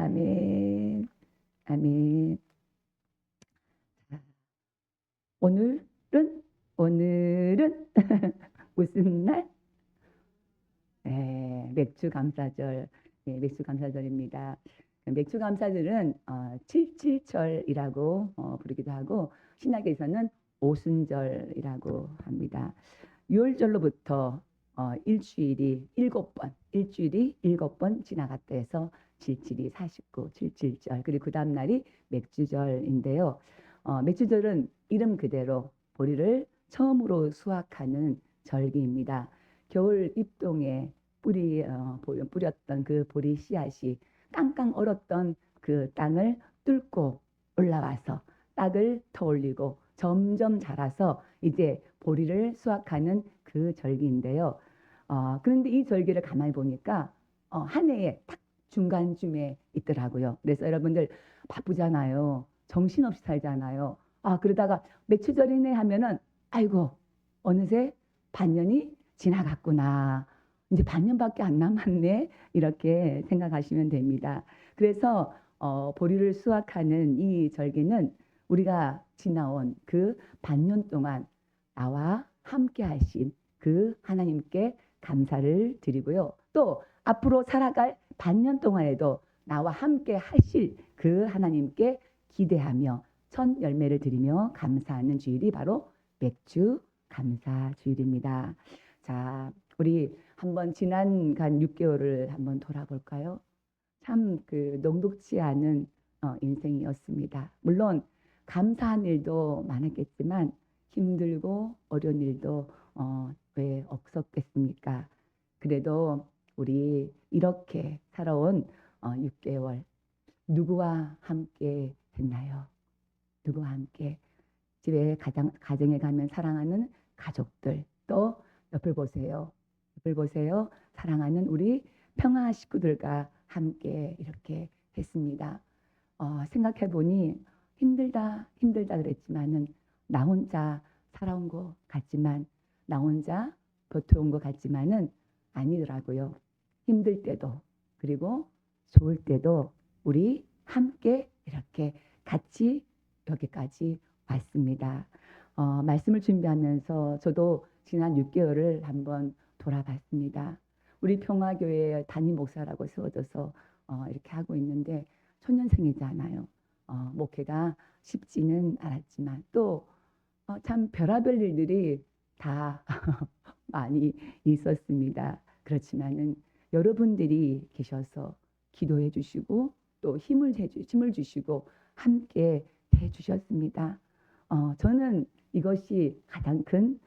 아멘. 아멘. 오늘은 무슨 날? 맥주 감사절. 맥주 감사절입니다. 맥주 감사절은 칠칠절이라고 부르기도 하고 신학에서는 오순절이라고 합니다. 6월절로부터 일주일이 일곱 번 지나갔다 해서 칠칠이 49, 칠칠절. 그리고 그 다음 날이 맥주절인데요. 맥주절은 이름 그대로 보리를 처음으로 수확하는 절기입니다. 겨울 입동에 뿌렸던 그 보리 씨앗이 깡깡 얼었던 그 땅을 뚫고 올라와서 딱을 터올리고 점점 자라서 이제 보리를 수확하는 그 절기인데요. 그런데 이 절기를 가만히 보니까 한 해에 딱 중간쯤에 있더라고요. 그래서 여러분들 바쁘잖아요. 정신없이 살잖아요. 그러다가 맥주절이네 하면은 아이고 어느새 반년이 지나갔구나. 이제 반년밖에 안 남았네. 이렇게 생각하시면 됩니다. 그래서 보리를 수확하는 이 절기는 우리가 지나온 그 반년 동안 나와 함께 하신 그 하나님께 감사를 드리고요. 또 앞으로 살아갈 반년 동안에도 나와 함께 하실 그 하나님께 기대하며 첫 열매를 드리며 감사하는 주일이 바로 맥주 감사 주일입니다. 자, 우리 한번 지난간 6개월을 한번 돌아볼까요? 참 그 녹록지 않은 인생이었습니다. 물론 감사한 일도 많았겠지만 힘들고 어려운 일도 왜 없었겠습니까? 그래도 우리 이렇게 살아온 6개월 누구와 함께 했나요? 누구와 함께? 집에 가정에 가면 사랑하는 가족들, 또 옆을 보세요. 옆을 보세요. 사랑하는 우리 평화 식구들과 함께 이렇게 했습니다. 생각해 보니 힘들다 그랬지만은 나 혼자 살아온 것 같지만 나 혼자 버텨온 것 같지만은 아니더라고요. 힘들 때도 그리고 좋을 때도 우리 함께 이렇게 같이 여기까지 왔습니다. 말씀을 준비하면서 저도 지난 6개월을 한번 돌아봤습니다. 우리 평화교회 담임 목사라고 세워져서 이렇게 하고 있는데 초년생이잖아요. 목회가 쉽지는 않았지만 또 참 별의별 일들이 다 많이 있었습니다. 그렇지만은 여러분들이 계셔서 기도해 주시고 또 힘을 주시고 함께 해 주셨습니다. 저는 이것이 가장 큰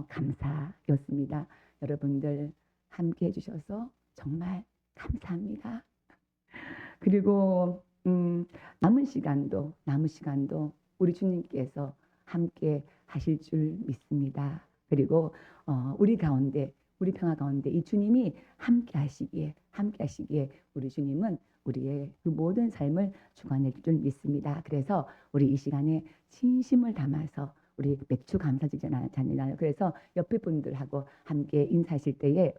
감사였습니다. 여러분들 함께 해주셔서 정말 감사합니다. 그리고 남은 시간도 우리 주님께서 함께 하실 줄 믿습니다. 그리고 우리 평화 가운데 이 주님이 함께 하시기에 우리 주님은 우리의 그 모든 삶을 주관해 줄 믿습니다. 그래서 우리 이 시간에 진심을 담아서 우리 맥주 감사주잖아요. 그래서 옆에 분들하고 함께 인사하실 때에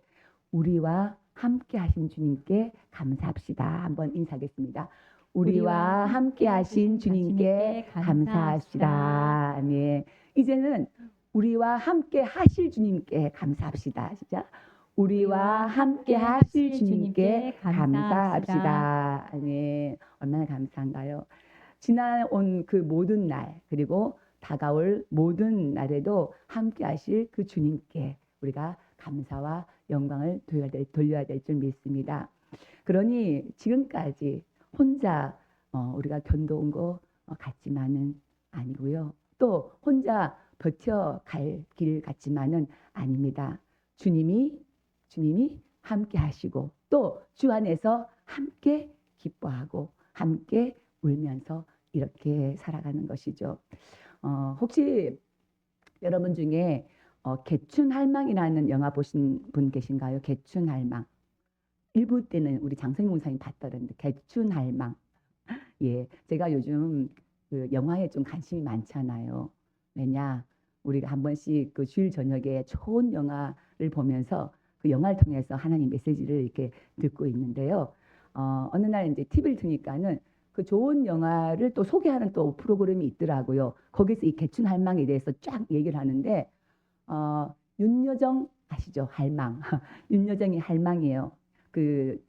우리와 함께 하신 주님께 감사합시다. 한번 인사하겠습니다. 우리와 함께 하신 주님께 감사합시다. 아멘. 이제는 우리와 함께 하실 주님께 감사합시다. 진짜. 우리와 함께 하실 주님께 감사합시다. 아멘. 얼마나 감사한가요? 지나온 그 모든 날 그리고 다가올 모든 날에도 함께 하실 그 주님께 우리가 감사와 영광을 돌려야 될 줄 믿습니다. 그러니 지금까지 혼자 우리가 견뎌온 것 같지만은 아니고요. 또 혼자 버텨갈 길 같지만은 아닙니다. 주님이 함께 하시고 또 주 안에서 함께 기뻐하고 함께 울면서 이렇게 살아가는 것이죠. 혹시 여러분 중에 개춘할망이라는 영화 보신 분 계신가요? 개춘할망. 1부 때는 우리 장성희 목사님 봤다는데 개춘할망. 예, 제가 요즘 그 영화에 좀 관심이 많잖아요. 왜냐, 우리가 한 번씩 그 주일 저녁에 좋은 영화를 보면서 그 영화를 통해서 하나님 메시지를 이렇게 듣고 있는데요. 어느 날 이제 TV를 트니까는 그 좋은 영화를 또 소개하는 또 프로그램이 있더라고요. 거기서 이 개춘 할망에 대해서 쫙 얘기를 하는데 윤여정 아시죠? 할망. 윤여정이 할망이에요. 그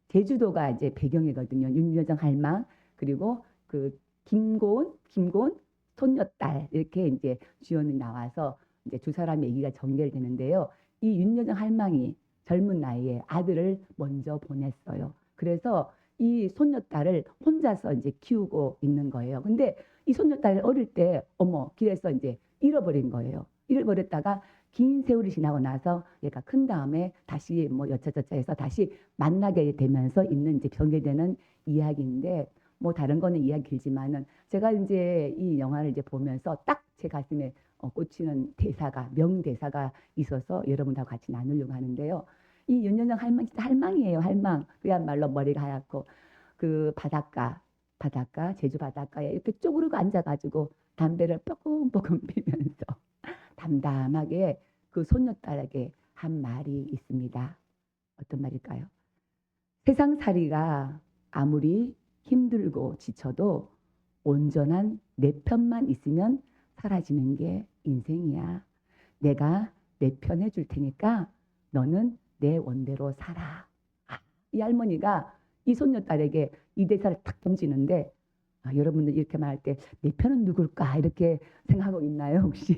제주도가 이제 배경이거든요. 윤여정 할망 그리고 그 김고은 손녀딸 이렇게 이제 주연이 나와서 이제 두 사람 얘기가 전개되는데요. 이 윤여정 할망이 젊은 나이에 아들을 먼저 보냈어요. 그래서 이 손녀딸을 혼자서 이제 키우고 있는 거예요. 근데 이 손녀딸 어릴 때 어머 길에서 이제 잃어버린 거예요. 잃어버렸다가 긴 세월이 지나고 나서 얘가 큰 다음에 다시 뭐 여차저차 해서 다시 만나게 되면서 있는 이제 전개되는 이야기인데 뭐 다른 거는 이야기 길지만은 제가 이제 이 영화를 이제 보면서 딱 제 가슴에 꽂히는 대사가 명대사가 있어서 여러분하고 같이 나누려고 하는데요. 이 윤여정 할망 진짜 할망이에요. 할망. 그야말로 머리가 하얗고 그 바닷가 제주 바닷가에 이렇게 쪼그리고 앉아가지고 담배를 뻐끔뻐끔 피면서 담담하게 그 손녀딸에게 한 말이 있습니다. 어떤 말일까요? 세상살이가 아무리 힘들고 지쳐도 온전한 내 편만 있으면 사라지는 게 인생이야. 내가 내 편 해줄 테니까 너는 내 원대로 살아. 이 할머니가 이 손녀딸에게 이 대사를 탁 던지는데 여러분들 이렇게 말할 때 내 편은 누굴까 이렇게 생각하고 있나요 혹시?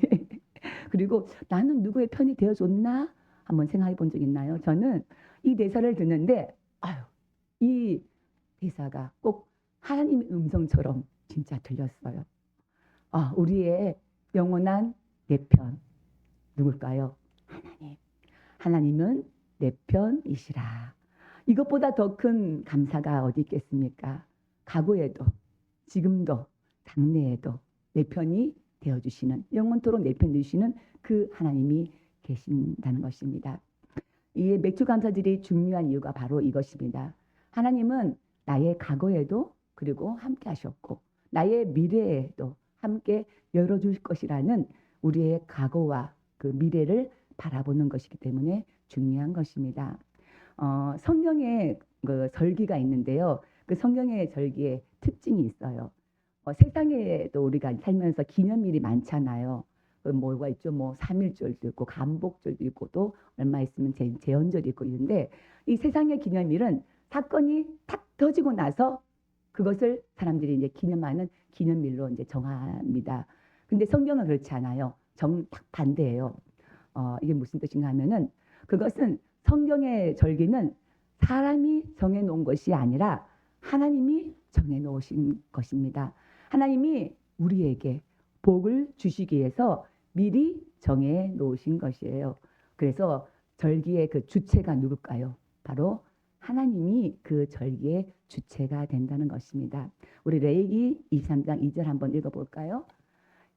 그리고 나는 누구의 편이 되어줬나 한번 생각해 본 적 있나요? 저는 이 대사를 듣는데 이 대사가 꼭 하나님의 음성처럼 진짜 들렸어요. 우리의 영원한 내 편 누굴까요? 하나님. 하나님은 내 편이시라. 이것보다 더 큰 감사가 어디 있겠습니까? 과거에도 지금도 장래에도 내 편이 되어주시는 영원토록 내 편 되시는 그 하나님이 계신다는 것입니다. 이 맥주 감사절이 중요한 이유가 바로 이것입니다. 하나님은 나의 과거에도 그리고 함께 하셨고 나의 미래에도 함께 열어줄 것이라는 우리의 과거와 그 미래를 바라보는 것이기 때문에 중요한 것입니다. 성경에 그 절기가 있는데요. 그 성경의 절기에 특징이 있어요. 세상에도 우리가 살면서 기념일이 많잖아요. 뭐가 있죠? 뭐 3.1절도 있고 간복절도 있고 또 얼마 있으면 제헌절이 있고 있는데 이 세상의 기념일은 사건이 탁 터지고 나서 그것을 사람들이 이제 기념하는 기념일로 이제 정합니다. 근데 성경은 그렇지 않아요. 딱 반대예요. 이게 무슨 뜻인가 하면은 그것은 성경의 절기는 사람이 정해놓은 것이 아니라 하나님이 정해놓으신 것입니다. 하나님이 우리에게 복을 주시기 위해서 미리 정해놓으신 것이에요. 그래서 절기의 그 주체가 누굴까요? 바로 하나님이 그 절기의 주체가 된다는 것입니다. 우리 레위기 23장 2절 한번 읽어볼까요?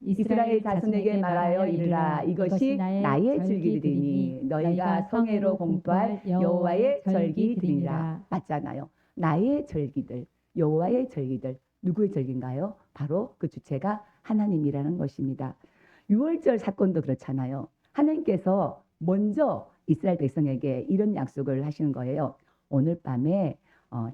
이스라엘 자손에게 말하여 이르라 이것이 나의 절기들이니 너희가 성회로 공포할 여호와의 절기들이니라. 맞잖아요. 나의 절기들, 여호와의 절기들. 누구의 절기인가요? 바로 그 주체가 하나님이라는 것입니다. 유월절 사건도 그렇잖아요. 하나님께서 먼저 이스라엘 백성에게 이런 약속을 하시는 거예요. 오늘 밤에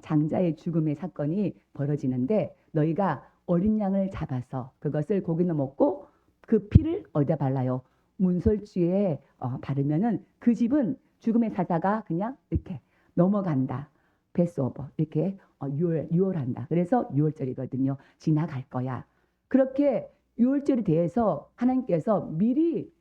장자의 죽음의 사건이 벌어지는데 너희가 어린 양을 잡아서 그것을 고기는 먹고 그 피를 어디다 발라요? 문설주에 바르면은 그 집은 죽음의 사자가 그냥 이렇게 넘어간다. 패스오버 이렇게 유월한다. 그래서 유월절이거든요. 지나갈 거야. 그렇게 유월절에 대해서 하나님께서 미리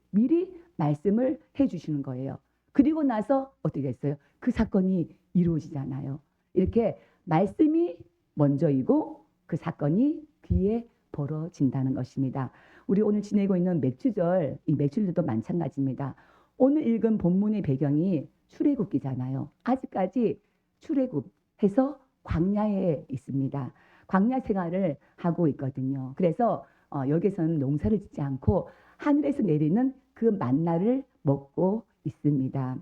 말씀을 해주시는 거예요. 그리고 나서 어떻게 됐어요? 그 사건이 이루어지잖아요. 이렇게 말씀이 먼저이고 그 사건이 뒤에 벌어진다는 것입니다. 우리 오늘 지내고 있는 맥주절, 이 맥주절도 마찬가지입니다. 오늘 읽은 본문의 배경이 출애굽기잖아요. 아직까지 출애굽해서 광야에 있습니다. 광야 생활을 하고 있거든요. 그래서 여기서는 농사를 짓지 않고 하늘에서 내리는 그 만나를 먹고 있습니다.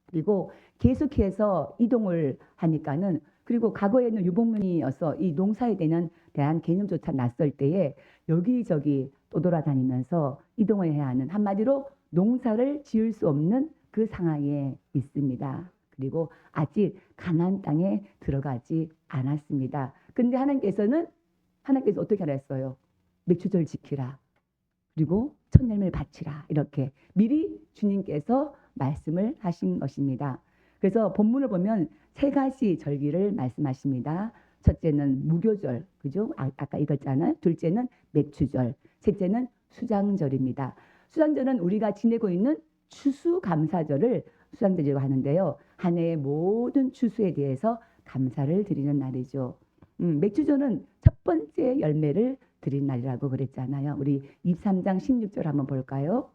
그리고 계속해서 이동을 하니까는 그리고 과거에는 유목민이어서 이 농사에 대한 개념조차 낯설 때에 여기저기 떠돌아다니면서 이동을 해야 하는 한마디로 농사를 지을 수 없는 그 상황에 있습니다. 그리고 아직 가나안 땅에 들어가지 않았습니다. 근데 하나님께서 어떻게 하라 했어요? 맥추절 지키라. 그리고 첫 열매를 바치라. 이렇게 미리 주님께서 말씀을 하신 것입니다. 그래서 본문을 보면 세 가지 절기를 말씀하십니다. 첫째는 무교절, 그죠? 아까 읽었잖아요. 둘째는 맥추절, 셋째는 수장절입니다. 수장절은 우리가 지내고 있는 추수감사절을 수장절이라고 하는데요. 한 해의 모든 추수에 대해서 감사를 드리는 날이죠. 맥추절은 첫 번째 열매를 드린 날이라고 그랬잖아요. 우리 23장 16절 한번 볼까요?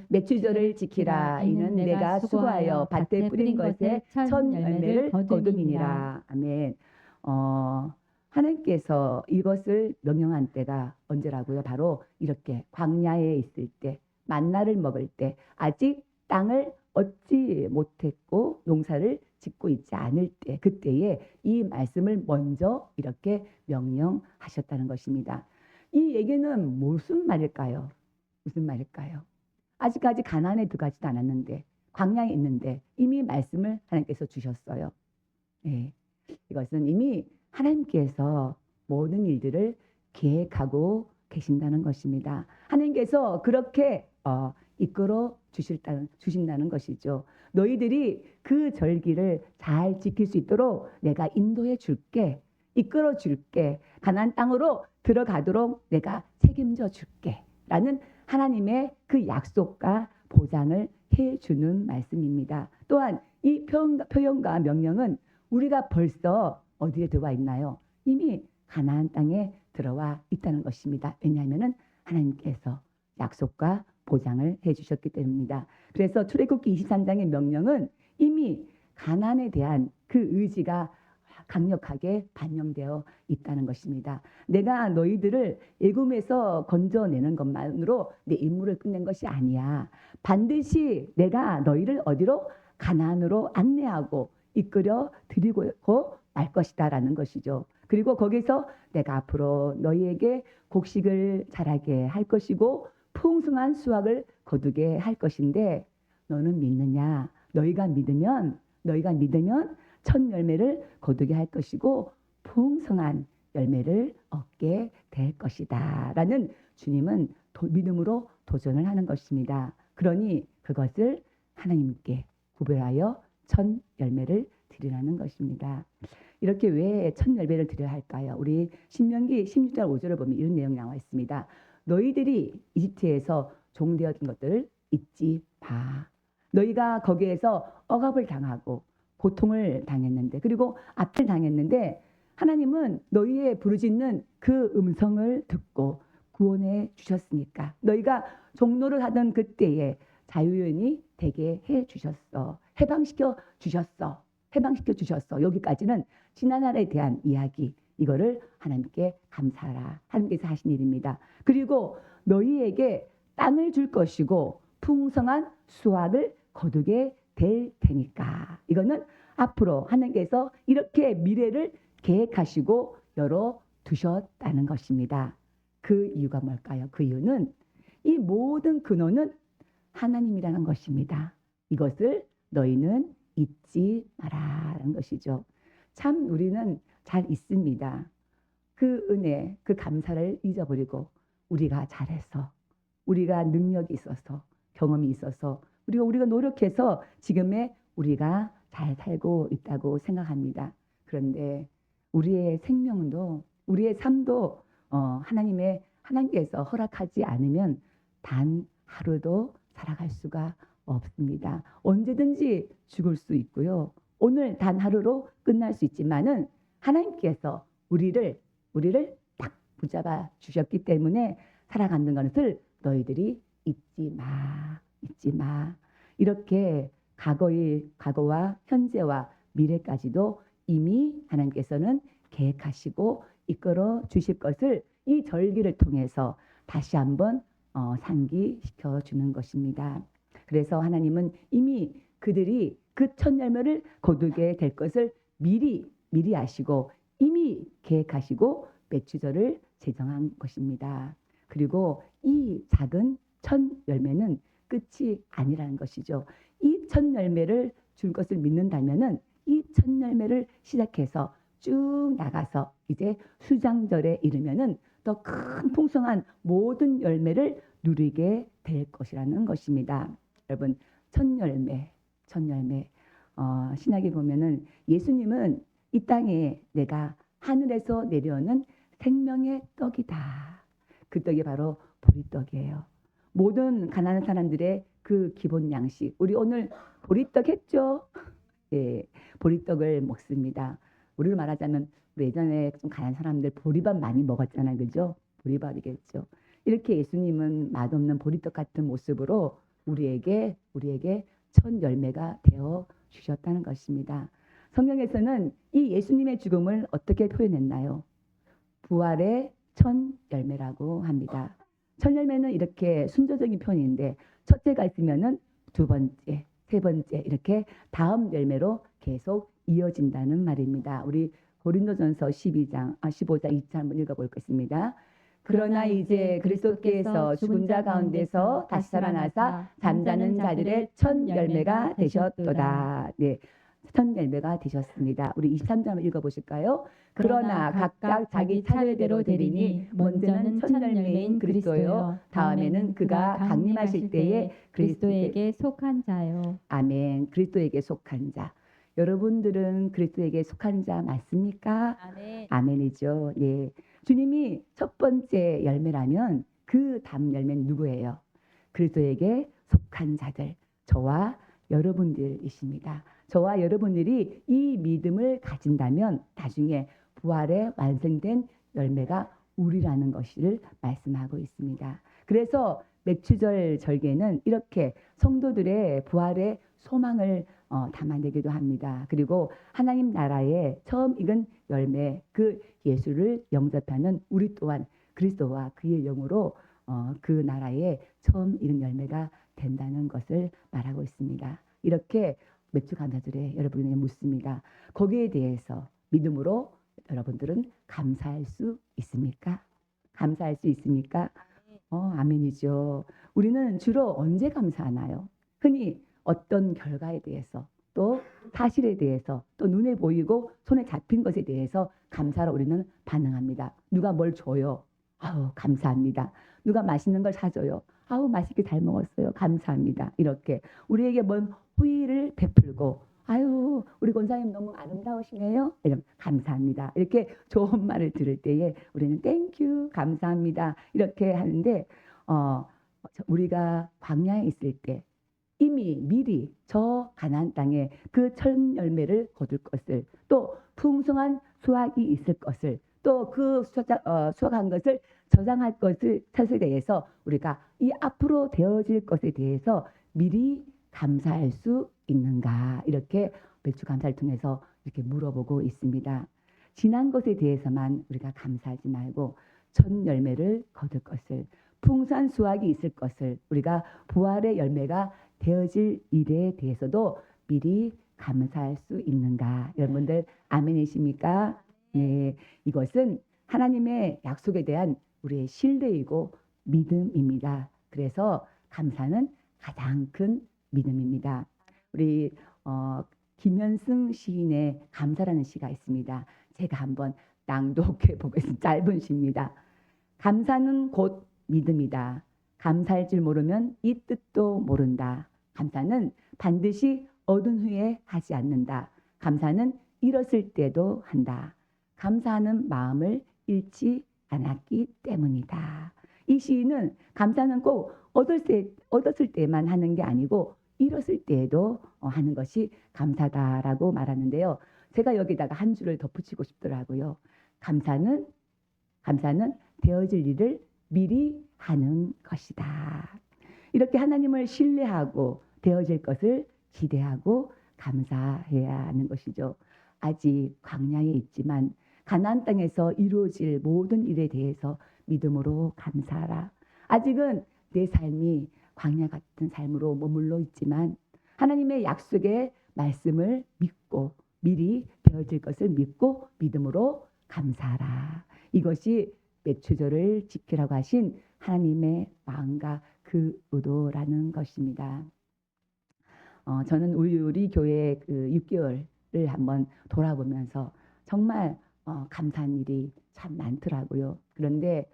맥추절을 지키라. 이는 내가 수고하여 밭에 뿌린 것의 첫 열매를 거둠이니라. 아멘. 하나님께서 이것을 명령한 때가 언제라고요? 바로 이렇게 광야에 있을 때, 만나를 먹을 때, 아직 땅을 얻지 못했고 농사를 짓고 있지 않을 때, 그때에 이 말씀을 먼저 이렇게 명령하셨다는 것입니다. 이 얘기는 무슨 말일까요? 무슨 말일까요? 아직까지 가나안에 들어가지도 않았는데 광야에 있는데 이미 말씀을 하나님께서 주셨어요. 네. 이것은 이미 하나님께서 모든 일들을 계획하고 계신다는 것입니다. 하나님께서 그렇게 이끌어 주신다는 것이죠. 너희들이 그 절기를 잘 지킬 수 있도록 내가 인도해 줄게. 이끌어 줄게. 가나안 땅으로 들어가도록 내가 책임져 줄게. 라는 하나님의 그 약속과 보장을 해주는 말씀입니다. 또한 이 표현과 명령은 우리가 벌써 어디에 들어와 있나요? 이미 가나안 땅에 들어와 있다는 것입니다. 왜냐하면 하나님께서 약속과 보장을 해주셨기 때문입니다. 그래서 출애굽기 23장의 명령은 이미 가나안에 대한 그 의지가 강력하게 반영되어 있다는 것입니다. 내가 너희들을 애굽에서 건져내는 것만으로 내 임무를 끝낸 것이 아니야. 반드시 내가 너희를 어디로? 가나안으로 안내하고 이끌어 드리고 말 것이다 라는 것이죠. 그리고 거기서 내가 앞으로 너희에게 곡식을 자라게 할 것이고 풍성한 수확을 거두게 할 것인데 너는 믿느냐? 너희가 믿으면 첫 열매를 거두게 할 것이고 풍성한 열매를 얻게 될 것이다 라는 주님은 믿음으로 도전을 하는 것입니다. 그러니 그것을 하나님께 구별하여 첫 열매를 드리라는 것입니다. 이렇게 왜 첫 열매를 드려야 할까요? 우리 신명기 16장 5절을 보면 이런 내용이 나와 있습니다. 너희들이 이집트에서 종되었던 것들을 잊지 마. 너희가 거기에서 억압을 당하고 고통을 당했는데 그리고 압제를 당했는데 하나님은 너희의 부르짖는 그 음성을 듣고 구원해 주셨으니까 너희가 종노를 하던 그때에 자유인이 되게 해 주셨어. 해방시켜 주셨어. 여기까지는 지난날에 대한 이야기. 이거를 하나님께 감사하라. 하나님께서 하신 일입니다. 그리고 너희에게 땅을 줄 것이고 풍성한 수확을 거두게 될 테니까. 이거는 앞으로 하나님께서 이렇게 미래를 계획하시고 열어 두셨다는 것입니다. 그 이유가 뭘까요? 그 이유는 이 모든 근원은 하나님이라는 것입니다. 이것을 너희는 잊지 마라는 것이죠. 참 우리는 잘 잊습니다. 그 은혜, 그 감사를 잊어버리고 우리가 잘해서, 우리가 능력이 있어서, 경험이 있어서, 우리가 노력해서 지금의 우리가 잘 살고 있다고 생각합니다. 그런데 우리의 생명도, 우리의 삶도 하나님께서 허락하지 않으면 단 하루도 살아갈 수가 없습니다. 언제든지 죽을 수 있고요. 오늘 단 하루로 끝날 수 있지만은 하나님께서 우리를 딱 붙잡아 주셨기 때문에 살아가는 것을 너희들이 잊지 마. 이렇게 과거와 현재와 미래까지도 이미 하나님께서는 계획하시고 이끌어 주실 것을 이 절기를 통해서 다시 한번 상기시켜 주는 것입니다. 그래서 하나님은 이미 그들이 그 첫 열매를 거두게 될 것을 미리 아시고 이미 계획하시고 맥추절을 제정한 것입니다. 그리고 이 작은 첫 열매는 끝이 아니라는 것이죠. 이 첫 열매를 줄 것을 믿는다면은 이 첫 열매를 시작해서 쭉 나가서 이제 수장절에 이르면은 더 큰 풍성한 모든 열매를 누리게 될 것이라는 것입니다. 여러분, 첫 열매, 첫 열매. 신약에 보면은 예수님은 이 땅에 내가 하늘에서 내려오는 생명의 떡이다. 그 떡이 바로 보리떡이에요. 모든 가난한 사람들의 그 기본 양식. 우리 오늘 보리떡 했죠? 예, 보리떡을 먹습니다. 우리로 말하자면 우리 예전에 좀 가난한 사람들 보리밥 많이 먹었잖아요. 그죠? 보리밥이겠죠. 이렇게 예수님은 맛없는 보리떡 같은 모습으로 우리에게 첫 열매가 되어 주셨다는 것입니다. 성경에서는 이 예수님의 죽음을 어떻게 표현했나요? 부활의 첫 열매라고 합니다. 첫 열매는 이렇게 순서적인 표현인데 첫째가 있으면은 두 번째, 세 번째 이렇게 다음 열매로 계속 이어진다는 말입니다. 우리 고린도전서 15장 2절 한번 읽어보겠습니다. 그러나 이제 그리스도께서 죽은 자 가운데서 다시 살아나사 잠자는 자들의 첫 열매가 되셨도다. 네, 첫 열매가 되셨습니다. 우리 23절 한번 읽어보실까요? 그러나 각각 자기 차례대로 되리니 먼저는 첫 열매인 그리스도요, 다음에는 그가 강림하실 때에 그리스도에게 속한 자요. 아멘. 그리스도에게 속한 자. 여러분들은 그리스도에게 속한 자 맞습니까? 아멘. 아멘이죠. 예. 주님이 첫 번째 열매라면 그 다음 열매는 누구예요? 그리스도에게 속한 자들, 저와 여러분들이십니다. 저와 여러분들이 이 믿음을 가진다면 나중에 부활에 완성된 열매가 우리라는 것을 말씀하고 있습니다. 그래서 맥추절 절개는 이렇게 성도들의 부활의 소망을 담아내기도 합니다. 그리고 하나님 나라의 처음 익은 열매, 그 예수를 영접하는 우리 또한 그리스도와 그의 영으로 그 나라의 처음 익은 열매가 된다는 것을 말하고 있습니다. 이렇게 맥주 감사절에 여러분에게 묻습니다. 거기에 대해서 믿음으로 여러분들은 감사할 수 있습니까? 감사할 수 있습니까? 아멘이죠. 우리는 주로 언제 감사하나요? 흔히 어떤 결과에 대해서, 또 사실에 대해서, 또 눈에 보이고 손에 잡힌 것에 대해서 감사로 우리는 반응합니다. 누가 뭘 줘요? 아우, 감사합니다. 누가 맛있는 걸 사줘요? 아우, 맛있게 잘 먹었어요. 감사합니다. 이렇게 우리에게 뭔 후의를 베풀고, 아유, 우리 권사님 너무 아름다우시네요. 이러면 감사합니다. 이렇게 좋은 말을 들을 때에 우리는 땡큐, 감사합니다. 이렇게 하는데 우리가 광야에 있을 때 이미 미리 저 가나안 땅에 그 첫 열매를 거둘 것을, 또 풍성한 수확이 있을 것을, 또 그 수확한 것을 저장할 것에 대해서 우리가 이 앞으로 되어질 것에 대해서 미리 감사할 수 있는가, 이렇게 맥주 감사를 통해서 이렇게 물어보고 있습니다. 지난 것에 대해서만 우리가 감사하지 말고 첫 열매를 거둘 것을, 풍성한 수확이 있을 것을, 우리가 부활의 열매가 되어질 일에 대해서도 미리 감사할 수 있는가. 여러분들 아멘이십니까? 네, 이것은 하나님의 약속에 대한 우리의 신뢰이고 믿음입니다. 그래서 감사는 가장 큰 믿음입니다. 우리 김현승 시인의 감사라는 시가 있습니다. 제가 한번 낭독해 보겠습니다. 짧은 시입니다. 감사는 곧 믿음이다. 감사할 줄 모르면 이 뜻도 모른다. 감사는 반드시 얻은 후에 하지 않는다. 감사는 잃었을 때도 한다. 감사하는 마음을 잃지 않았기 때문이다. 이 시인은 감사는 꼭 얻었을 때만 하는 게 아니고 잃었을 때에도 하는 것이 감사다라고 말하는데요. 제가 여기다가 한 줄을 덧붙이고 싶더라고요. 감사는 되어질 일을 미리 하는 것이다. 이렇게 하나님을 신뢰하고 되어질 것을 기대하고 감사해야 하는 것이죠. 아직 광야에 있지만 가나안 땅에서 이루어질 모든 일에 대해서 믿음으로 감사하라. 아직은 내 삶이 광야 같은 삶으로 머물러 있지만 하나님의 약속의 말씀을 믿고 미리 되어질 것을 믿고 믿음으로 감사하라. 이것이 맥추절을 지키라고 하신 하나님의 마음과 그 의도라는 것입니다. 저는 우리 교회 그 6개월을 한번 돌아보면서 정말 감사한 일이 참 많더라고요. 그런데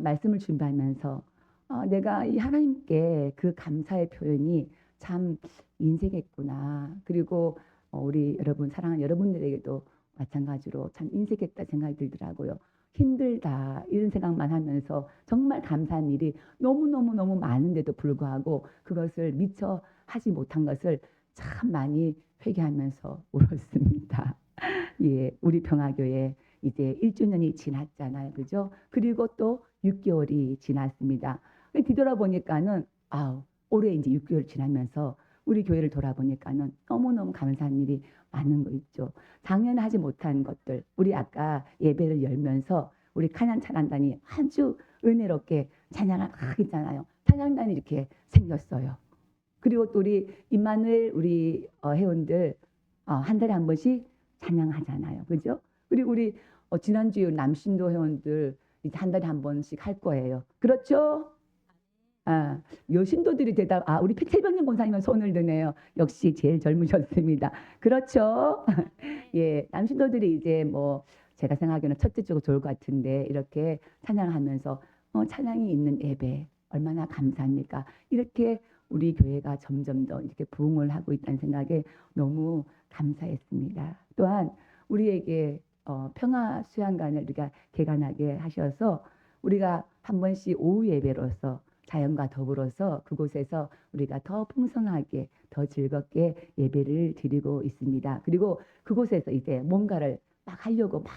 말씀을 준비하면서 내가 이 하나님께 그 감사의 표현이 참 인색했구나. 그리고 우리 여러분 사랑하는 여러분들에게도 마찬가지로 참 인색했다 생각이 들더라고요. 힘들다 이런 생각만 하면서 정말 감사한 일이 너무너무너무 많은데도 불구하고 그것을 미처 하지 못한 것을 참 많이 회개하면서 울었습니다. 예, 우리 평화교회 이제 1주년이 지났잖아요. 그죠? 그리고 또 6개월이 지났습니다. 뒤돌아보니까는 올해 이제 6개월 지나면서 우리 교회를 돌아보니까는 너무너무 감사한 일이 많은 거 있죠. 작년에 하지 못한 것들, 우리 아까 예배를 열면서 우리 찬양 찬양단이 아주 은혜롭게 찬양을 막 했잖아요. 찬양단이 이렇게 생겼어요. 그리고 또 우리 임마누엘 우리 회원들 한 달에 한 번씩 찬양하잖아요. 그죠? 그리고 우리 지난주에 남신도 회원들 이제 한 달에 한 번씩 할 거예요. 그렇죠? 여신도들이 대답, 우리 최병현 권사님은 손을 드네요. 역시 제일 젊으셨습니다. 그렇죠? 예, 남신도들이 이제 뭐 제가 생각하기에는 첫째 쪽으로 좋을 것 같은데 이렇게 찬양하면서 찬양이 있는 예배 얼마나 감사합니까? 이렇게 우리 교회가 점점 더 이렇게 부흥을 하고 있다는 생각에 너무 감사했습니다. 또한 우리에게 평화 수양관을 우리가 개관하게 하셔서 우리가 한 번씩 오후 예배로서 자연과 더불어서 그곳에서 우리가 더 풍성하게 더 즐겁게 예배를 드리고 있습니다. 그리고 그곳에서 이제 뭔가를 막 하려고 막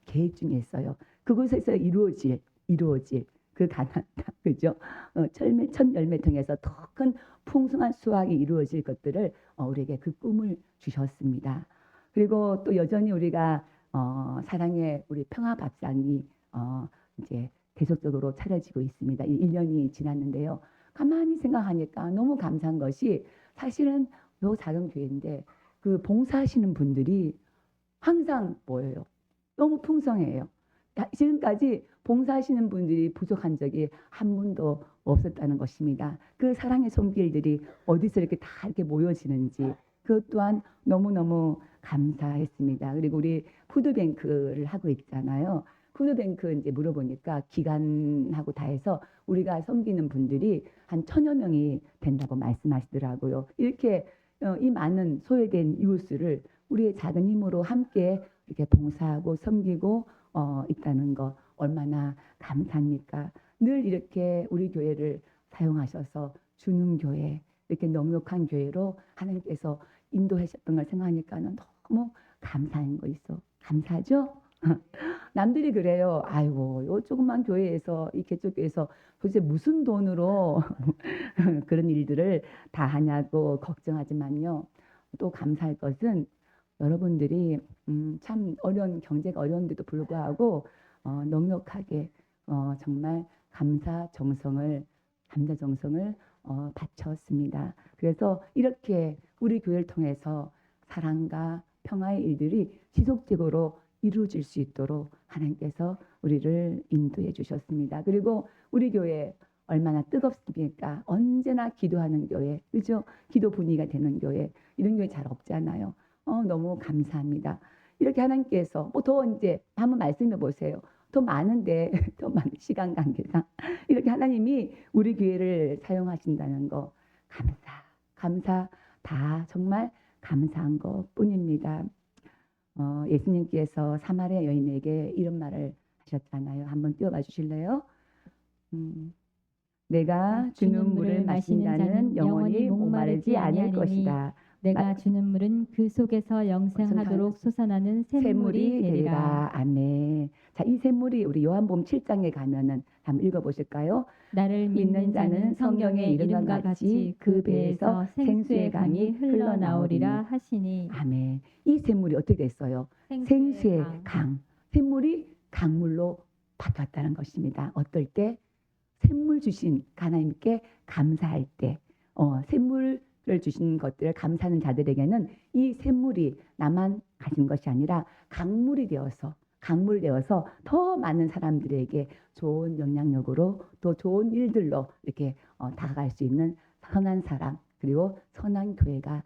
계획 중에 있어요. 그곳에서 이루어질 그 가난한 그죠? 첫 열매 통해서 더 큰 풍성한 수확이 이루어질 것들을 우리에게 그 꿈을 주셨습니다. 그리고 또 여전히 우리가 사랑의 우리 평화밥상이 이제 계속적으로 차려지고 있습니다. 1년이 지났는데요. 가만히 생각하니까 너무 감사한 것이 사실은 요 작은 교회인데 그 봉사하시는 분들이 항상 뭐예요? 너무 풍성해요. 지금까지 봉사하시는 분들이 부족한 적이 한 번도 없었다는 것입니다. 그 사랑의 손길들이 어디서 이렇게 다 이렇게 모여지는지 그것 또한 너무너무 감사했습니다. 그리고 우리 푸드뱅크를 하고 있잖아요. 푸드뱅크 이제 물어보니까 기간하고 다 해서 우리가 섬기는 분들이 한 1000여 명이 된다고 말씀하시더라고요. 이렇게 이 많은 소외된 이웃을 우리의 작은 힘으로 함께 이렇게 봉사하고 섬기고 있다는 거 얼마나 감사합니까? 늘 이렇게 우리 교회를 사용하셔서 주는 교회, 이렇게 넉넉한 교회로 하나님께서 인도하셨던 걸 생각하니까는 너무 감사한 거 있어. 감사하죠? 남들이 그래요. 아이고, 요 조그만 교회에서 이 개척교회에서 도대체 무슨 돈으로 그런 일들을 다 하냐고 걱정하지만요. 또 감사할 것은 여러분들이 참 어려운 경제가 어려운데도 불구하고 넉넉하게 정말 감사 정성을 바쳤습니다. 그래서 이렇게 우리 교회를 통해서 사랑과 평화의 일들이 지속적으로 이루어질 수 있도록 하나님께서 우리를 인도해 주셨습니다. 그리고 우리 교회 얼마나 뜨겁습니까? 언제나 기도하는 교회, 그죠? 기도 분위기가 되는 교회, 이런 교회 잘 없잖아요. 너무 감사합니다. 이렇게 하나님께서 더 이제 한번 말씀해 보세요. 더 많은데 더 많은 시간 관계상 이렇게 하나님이 우리 교회를 사용하신다는 거 감사 다 정말 감사한 것뿐입니다. 예수님께서 사마리아 여인에게 이런 말을 하셨잖아요. 한번 띄워봐 주실래요? 내가 주는 물을 마시는 자는 영원히 목마르지 않을 것이다. 내가 주는 물은 그 속에서 영생하도록 솟아나는 샘물이 되리라. 아멘. 자, 이 샘물이 우리 요한복음 7장에 가면은 한번 읽어보실까요? 나를 믿는 자는 성경의 이름과 같이 그 배에서 생수의 강이 흘러나오리라 하시니. 아멘. 이 샘물이 어떻게 됐어요? 생수의 강. 샘물이 강물로 바뀌었다는 것입니다. 어떨 때? 샘물 주신 하나님께 감사할 때, 샘물을 주신 것들을 감사하는 자들에게는 이 샘물이 나만 가진 것이 아니라 강물이 되어서 더 많은 사람들에게 좋은 영향력으로 또 좋은 일들로 이렇게 다가갈 수 있는 선한 사람, 그리고 선한 교회가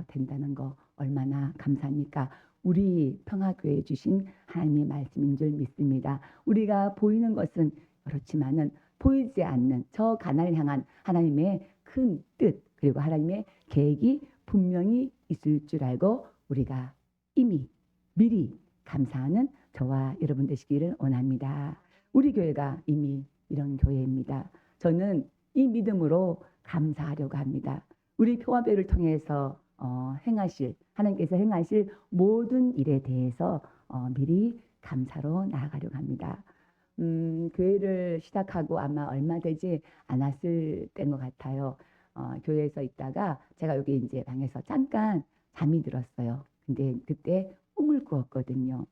된다는 거 얼마나 감사합니까? 우리 평화교회 주신 하나님의 말씀인 줄 믿습니다. 우리가 보이는 것은 그렇지만은 보이지 않는 저 가나안을 향한 하나님의 큰 뜻 그리고 하나님의 계획이 분명히 있을 줄 알고 우리가 이미 미리 감사하는 저와 여러분 되시기를 원합니다. 우리 교회가 이미 이런 교회입니다. 저는 이 믿음으로 감사하려고 합니다. 우리 평화교회를 통해서 하나님께서 행하실 모든 일에 대해서 미리 감사로 나아가려고 합니다. 교회를 시작하고 아마 얼마 되지 않았을 때인 것 같아요. 교회에서 있다가 제가 여기 이제 방에서 잠깐 잠이 들었어요. 근데 그때 꿈을 꾸었거든요.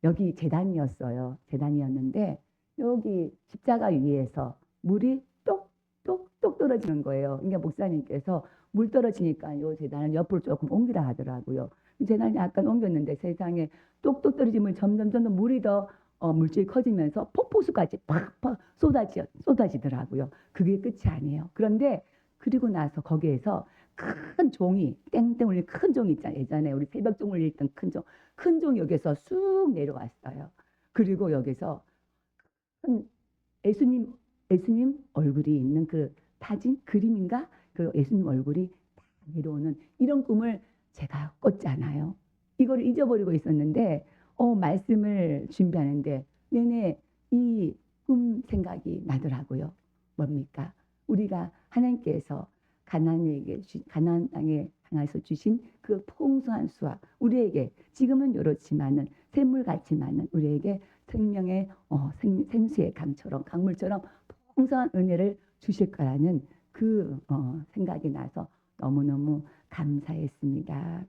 여기 재단이었어요. 재단이었는데 여기 십자가 위에서 물이 똑똑똑 떨어지는 거예요. 그러니까 목사님께서 물 떨어지니까 이 재단을 옆으로 조금 옮기라 하더라고요. 재단을 약간 옮겼는데 세상에 똑똑 떨어지면 점점 물이 더 물질이 커지면서 폭포수까지 팍팍 쏟아지더라고요. 그게 끝이 아니에요. 그런데 그리고 나서 거기에서 큰 종이 땡땡 울린 큰 종이 있잖아요. 예전에 우리 새벽종 울리던 큰 종이 여기서 쑥 내려왔어요. 그리고 여기서 큰 예수님 얼굴이 있는 그 사진 그림인가 그 예수님 얼굴이 딱 내려오는 이런 꿈을 제가 꿨잖아요. 이걸 잊어버리고 있었는데 말씀을 준비하는데 내내 이 꿈 생각이 나더라고요. 뭡니까? 우리가 하나님께서 가나안 땅에 향해서 주신 그 풍성한 수확 우리에게 지금은 이렇지만은 샘물 같지만은 우리에게 생명의 생수의 강물처럼 풍성한 은혜를 주실 거라는 그 생각이 나서 너무너무 감사했습니다.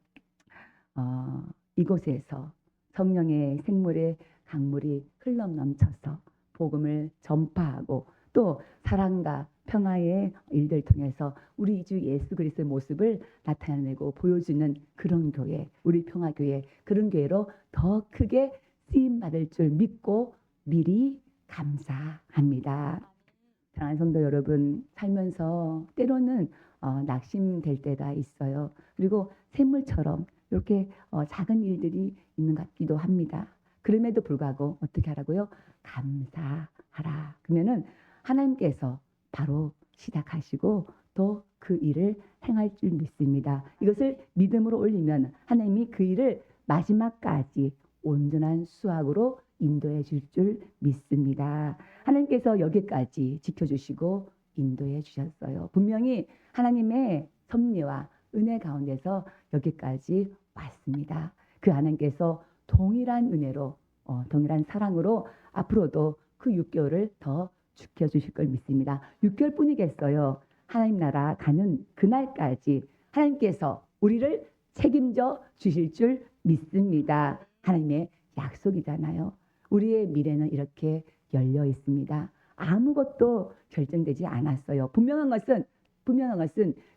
이곳에서 성령의 생물의 강물이 흘러넘쳐서 복음을 전파하고 또 사랑과 평화의 일들 통해서 우리 주 예수 그리스도의 모습을 나타내고 보여주는 그런 교회, 우리 평화교회 그런 교회로 더 크게 쓰임받을 줄 믿고 미리 감사합니다. 사랑하는 성도 여러분, 살면서 때로는 낙심될 때가 있어요. 그리고 샘물처럼 이렇게 작은 일들이 있는 것 같기도 합니다. 그럼에도 불구하고 어떻게 하라고요? 감사하라. 그러면은 하나님께서 바로 시작하시고 또 그 일을 행할 줄 믿습니다. 이것을 믿음으로 올리면 하나님이 그 일을 마지막까지 온전한 수확으로 인도해 줄 줄 믿습니다. 하나님께서 여기까지 지켜주시고 인도해 주셨어요. 분명히 하나님의 섭리와 은혜 가운데서 여기까지 왔습니다. 그 하나님께서 동일한 은혜로 동일한 사랑으로 앞으로도 그 6개월을 더 지켜주실 걸 믿습니다. 6개월 뿐이겠어요. 하나님 나라 가는 그날까지 하나님께서 우리를 책임져 주실 줄 믿습니다. 하나님의 약속이잖아요. 우리의 미래는 이렇게 열려 있습니다. 아무것도 결정되지 않았어요. 분명한 것은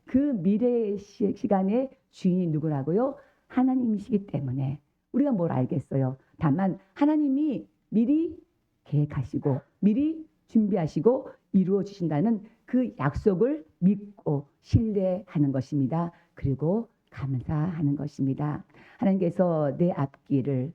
그 미래의 시간의 주인이 누구라고요? 하나님이시기 때문에 우리가 뭘 알겠어요. 다만 하나님이 미리 계획하시고 미리 준비하시고 이루어 주신다는 그 약속을 믿고 신뢰하는 것입니다. 그리고 감사하는 것입니다. 하나님께서 내 앞길을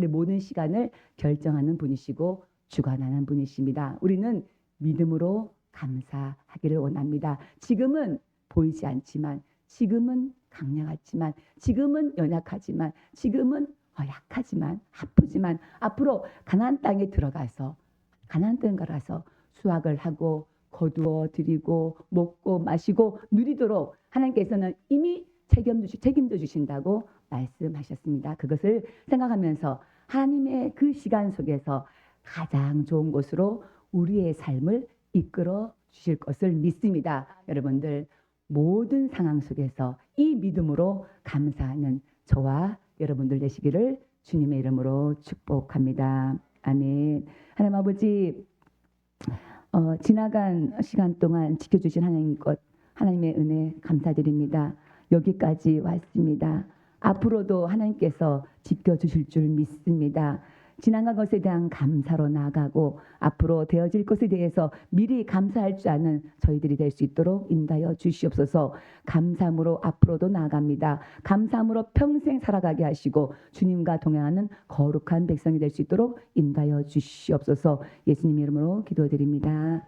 모든 시간을 결정하는 분이시고 주관하는 분이십니다. 우리는 믿음으로 감사하기를 원합니다. 지금은 보이지 않지만, 지금은 강력하지만, 지금은 연약하지만, 지금은 약하지만, 아프지만 앞으로 가나안 땅에 들어가서 수확을 하고 거두어 드리고 먹고 마시고 누리도록 하나님께서는 이미 책임져 주신다고 말씀하셨습니다. 그것을 생각하면서 하나님의 그 시간 속에서 가장 좋은 곳으로 우리의 삶을 이끌어 주실 것을 믿습니다. 여러분들 모든 상황 속에서 이 믿음으로 감사하는 저와 여러분들 되시기를 주님의 이름으로 축복합니다. 아멘. 하나님 아버지 지나간 시간 동안 지켜주신 하나님의 은혜 감사드립니다. 여기까지 왔습니다. 앞으로도 하나님께서 지켜주실 줄 믿습니다. 지나간 것에 대한 감사로 나아가고 앞으로 되어질 것에 대해서 미리 감사할 줄 아는 저희들이 될 수 있도록 인도하여 주시옵소서. 감사함으로 앞으로도 나아갑니다. 감사함으로 평생 살아가게 하시고 주님과 동행하는 거룩한 백성이 될 수 있도록 인도하여 주시옵소서. 예수님 이름으로 기도드립니다.